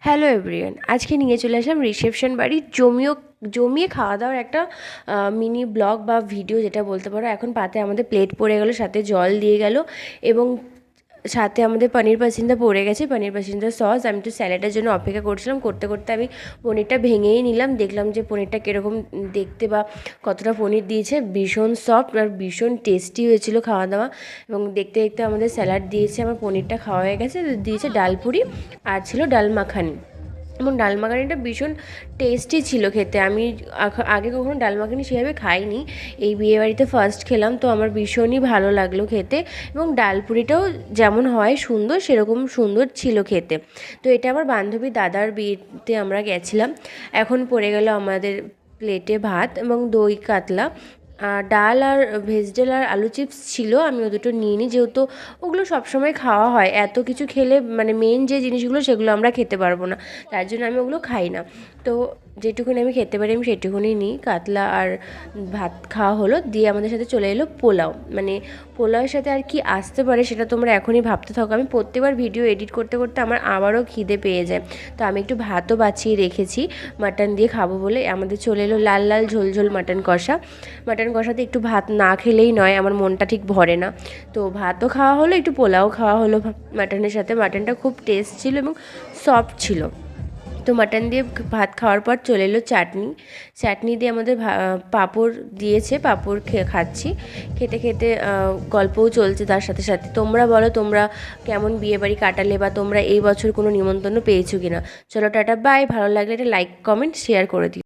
Hello everyone, আজকে নিয়ে চলে আসলাম রিসেপশন বাড়ির জমিয়ে খাওয়া দাওয়ার একটা মিনি ব্লগ বা ভিডিও যেটা বলতে পারো। এখন পাতে আমাদের প্লেট পড়ে গেল, সাথে জল দিয়ে গেল এবং সাথে আমাদের পনির পাসিন্দা পড়ে গেছে, পনির পাসিন্দা সস। আমি তো স্যালাডের জন্য অপেক্ষা করছিলাম, করতে করতে আমি পনিরটা ভেঙেই নিলাম। দেখলাম যে পনিরটা কীরকম দেখতে বা কতটা পনির দিয়েছে। ভীষণ সফট আর ভীষণ টেস্টি হয়েছিল খাওয়া দাওয়া। এবং দেখতে দেখতে আমাদের স্যালাড দিয়েছে, আমার পনিরটা খাওয়া হয়ে গেছে। দিয়েছে ডাল পুরি আর ছিল ডাল মাখানি, এবং ডাল মাখানিটা ভীষণ টেস্টি ছিল খেতে। আমি আগে কখনো ডাল মাখানি সেভাবে খাইনি, এই বিয়েবাড়িতে ফার্স্ট খেলাম, তো আমার ভীষণই ভালো লাগলো খেতে। এবং ডাল পুরিটাও যেমন হয় সুন্দর, সেরকম সুন্দর ছিল খেতে। তো এটা আমার বান্ধবী দাদার বিয়েতে আমরা গেছিলাম। এখন পড়ে গেল আমাদের প্লেটে ভাত এবং দই কাতলা, ডাল আর ভেজিটেবল আর আলু চিপস ছিল। আমি ও দুটো নিয়ে নিই, যেহেতু ওগুলো সবসময় খাওয়া হয়। এত কিছু খেলে মানে মেন যে জিনিসগুলো সেগুলো আমরা খেতে পারবো না, তার জন্য আমি ওগুলো খাই না। তো যেটুকুনি আমি খেতে পারি আমি সেটুকুনি নিই। কাতলা আর ভাত খাওয়া হলো, দিয়ে আমাদের সাথে চলে এলো পোলাও। মানে পোলাওয়ের সাথে আর কি আসতে পারে সেটা তোমরা এখনই ভাবতে থাকো। আমি প্রত্যেকবার ভিডিও এডিট করতে করতে আমার আবারও খিদে পেয়ে যায়, তো আমি একটু ভাতও বাছিয়ে রেখেছি মাটন দিয়ে খাবো বলে। আমাদের চলে এলো লাল লাল ঝোল ঝোল মাটন কষা। মাটন কষাতে একটু ভাত না খেলেই নয়, আমার মনটা ঠিক ভরে না। তো ভাতও খাওয়া হলো, একটু পোলাও খাওয়া হলো মাটনের সাথে। মাটনটা খুব টেস্ট ছিল এবং সফট ছিল। তো মাটন দিয়ে ভাত খাওয়ার পর চলে এলো চাটনি। চাটনি দিয়ে আমাদের পাঁপড় দিয়েছে, পাঁপড় খাচ্ছি। খেতে খেতে গল্পও চলছে তার সাথে সাথে। তোমরা বলো, তোমরা কেমন বিয়েবাড়ি কাটালে, বা তোমরা এই বছর কোনো নিমন্ত্রণ পেয়েছো কিনা। চলো টাটা বাই। ভালো লাগলে একটা লাইক কমেন্ট শেয়ার করে দিও।